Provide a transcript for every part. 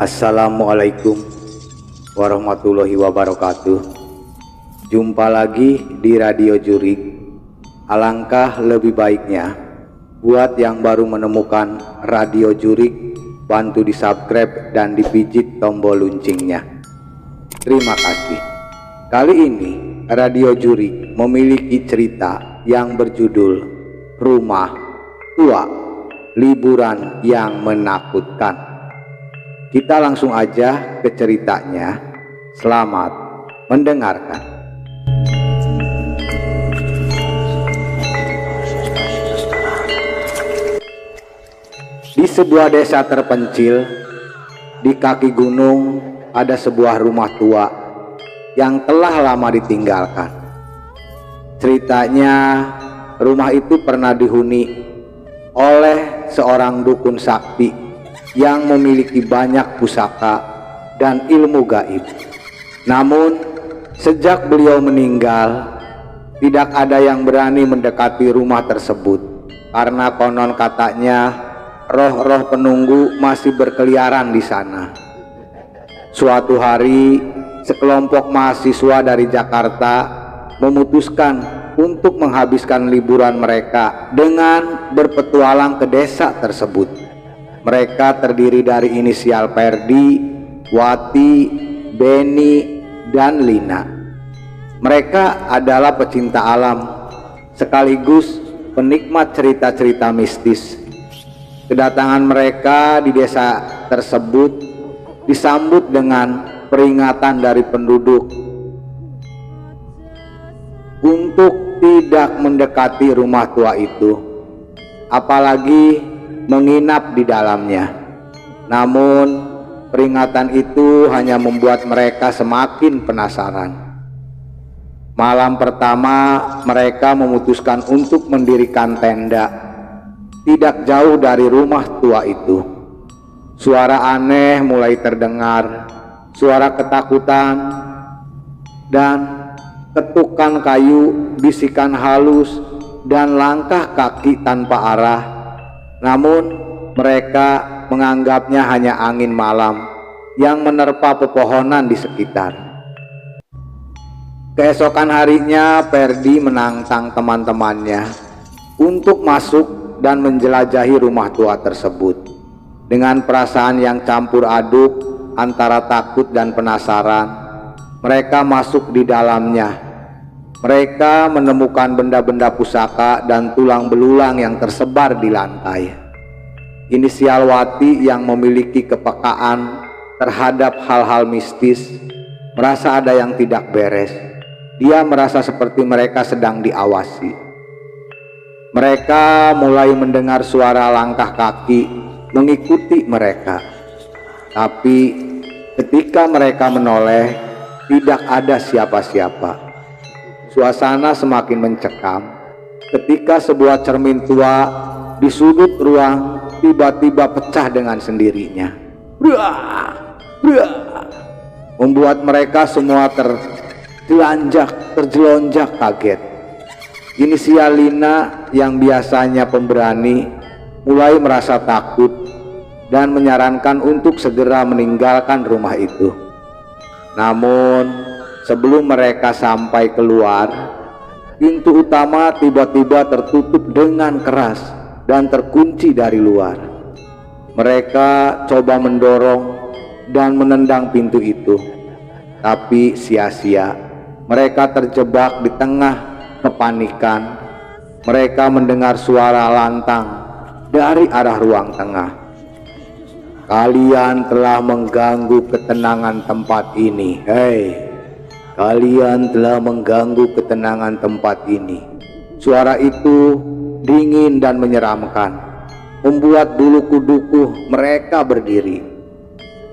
Assalamualaikum warahmatullahi wabarakatuh. Jumpa lagi di Radio Jurik. Alangkah lebih baiknya buat yang baru menemukan Radio Jurik, bantu di subscribe dan dipijit tombol loncengnya. Terima kasih. Kali ini Radio Jurik memiliki cerita yang berjudul Rumah Tua, Liburan yang Menakutkan. Kita langsung aja ke ceritanya. Selamat mendengarkan. Di sebuah desa terpencil di kaki gunung ada sebuah rumah tua yang telah lama ditinggalkan. Ceritanya, rumah itu pernah dihuni oleh seorang dukun sakti yang memiliki banyak pusaka dan ilmu gaib. Namun sejak beliau meninggal, tidak ada yang berani mendekati rumah tersebut karena konon katanya roh-roh penunggu masih berkeliaran di sana. Suatu hari, sekelompok mahasiswa dari Jakarta memutuskan untuk menghabiskan liburan mereka dengan berpetualang ke desa tersebut. Mereka terdiri dari inisial Perdi, Wati, Beni, dan Lina. Mereka adalah pecinta alam sekaligus penikmat cerita-cerita mistis. Kedatangan mereka di desa tersebut disambut dengan peringatan dari penduduk untuk tidak mendekati rumah tua itu, apalagi menginap di dalamnya. Namun peringatan itu hanya membuat mereka semakin penasaran. Malam pertama mereka memutuskan untuk mendirikan tenda tidak jauh dari rumah tua itu. Suara aneh mulai terdengar, suara ketakutan dan ketukan kayu, bisikan halus dan langkah kaki tanpa arah. Namun mereka menganggapnya hanya angin malam yang menerpa pepohonan di sekitar. Keesokan harinya Perdi menantang teman-temannya untuk masuk dan menjelajahi rumah tua tersebut. Dengan perasaan yang campur aduk antara takut dan penasaran, mereka masuk di dalamnya. Mereka menemukan benda-benda pusaka dan tulang belulang yang tersebar di lantai. Inisial Wati yang memiliki kepekaan terhadap hal-hal mistis merasa ada yang tidak beres. Dia merasa seperti mereka sedang diawasi. Mereka mulai mendengar suara langkah kaki mengikuti mereka. Tapi ketika mereka menoleh, tidak ada siapa-siapa. Suasana semakin mencekam ketika sebuah cermin tua di sudut ruang tiba-tiba pecah dengan sendirinya. Membuat mereka semua terjelonjak kaget. Inisial Lina yang biasanya pemberani mulai merasa takut dan menyarankan untuk segera meninggalkan rumah itu. Namun sebelum mereka sampai keluar, pintu utama tiba-tiba tertutup dengan keras dan terkunci dari luar. Mereka coba mendorong dan menendang pintu itu, tapi sia-sia. Mereka terjebak di tengah kepanikan. Mereka mendengar suara lantang dari arah ruang tengah. "Kalian telah mengganggu ketenangan tempat ini. Hei, kalian telah mengganggu ketenangan tempat ini." Suara itu dingin dan menyeramkan, membuat bulu kuduku mereka berdiri.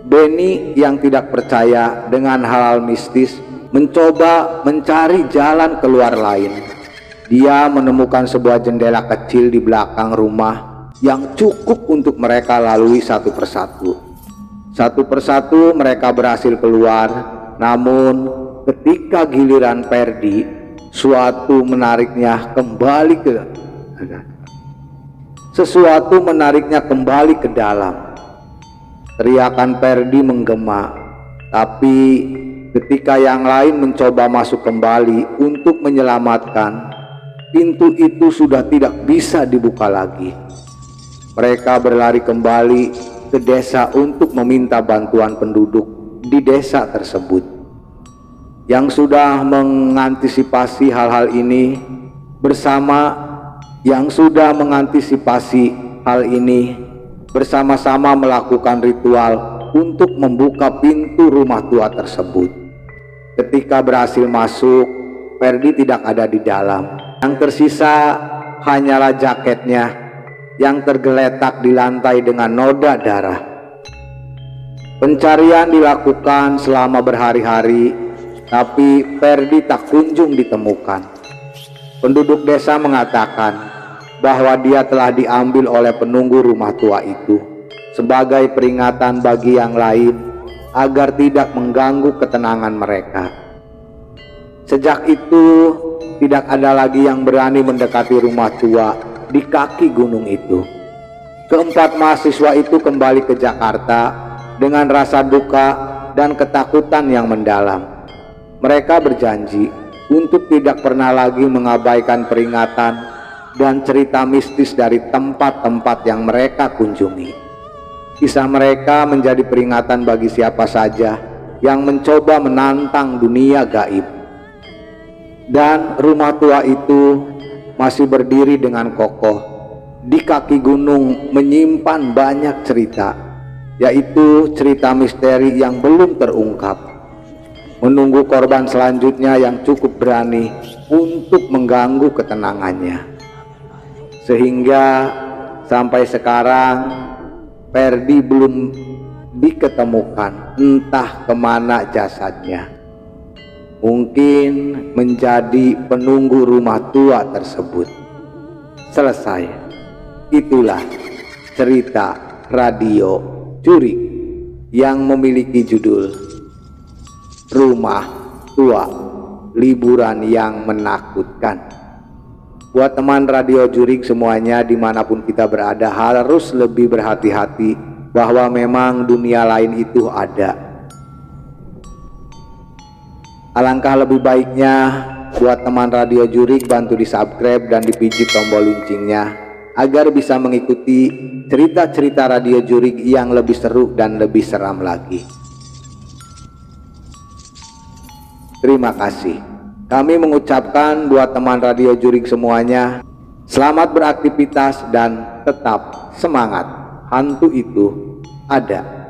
Beni yang tidak percaya dengan hal-hal mistis mencoba mencari jalan keluar lain. Dia menemukan sebuah jendela kecil di belakang rumah yang cukup untuk mereka lalui satu persatu. Satu persatu mereka berhasil keluar. Namun ketika giliran Perdi, sesuatu menariknya kembali ke dalam. Teriakan Perdi menggema, tapi ketika yang lain mencoba masuk kembali untuk menyelamatkan, pintu itu sudah tidak bisa dibuka lagi. Mereka berlari kembali ke desa untuk meminta bantuan penduduk di desa tersebut yang sudah mengantisipasi hal-hal ini bersama-sama melakukan ritual untuk membuka pintu rumah tua tersebut. Ketika berhasil masuk, Perdi tidak ada di dalam. Yang tersisa hanyalah jaketnya yang tergeletak di lantai dengan noda darah. Pencarian dilakukan selama berhari-hari, tapi Perdi tak kunjung ditemukan. Penduduk desa mengatakan bahwa dia telah diambil oleh penunggu rumah tua itu sebagai peringatan bagi yang lain agar tidak mengganggu ketenangan mereka. Sejak itu tidak ada lagi yang berani mendekati rumah tua di kaki gunung itu. Keempat mahasiswa itu kembali ke Jakarta dengan rasa duka dan ketakutan yang mendalam. Mereka berjanji untuk tidak pernah lagi mengabaikan peringatan dan cerita mistis dari tempat-tempat yang mereka kunjungi. Kisah mereka menjadi peringatan bagi siapa saja yang mencoba menantang dunia gaib. Dan rumah tua itu masih berdiri dengan kokoh di kaki gunung, menyimpan banyak cerita, yaitu cerita misteri yang belum terungkap, menunggu korban selanjutnya yang cukup berani untuk mengganggu ketenangannya. Sehingga sampai sekarang Perdi belum diketemukan, entah kemana jasadnya. Mungkin menjadi penunggu rumah tua tersebut. Selesai. Itulah cerita Radio Jurik yang memiliki judul Rumah Tua, Liburan yang Menakutkan. Buat teman Radio Jurik semuanya dimanapun kita berada, harus lebih berhati-hati bahwa memang dunia lain itu ada. Alangkah lebih baiknya buat teman Radio Jurik bantu di subscribe dan dipijit tombol loncengnya agar bisa mengikuti cerita-cerita Radio Jurik yang lebih seru dan lebih seram lagi. Terima kasih. Kami mengucapkan buat teman Radio Jurik semuanya, selamat beraktivitas dan tetap semangat. Hantu itu ada.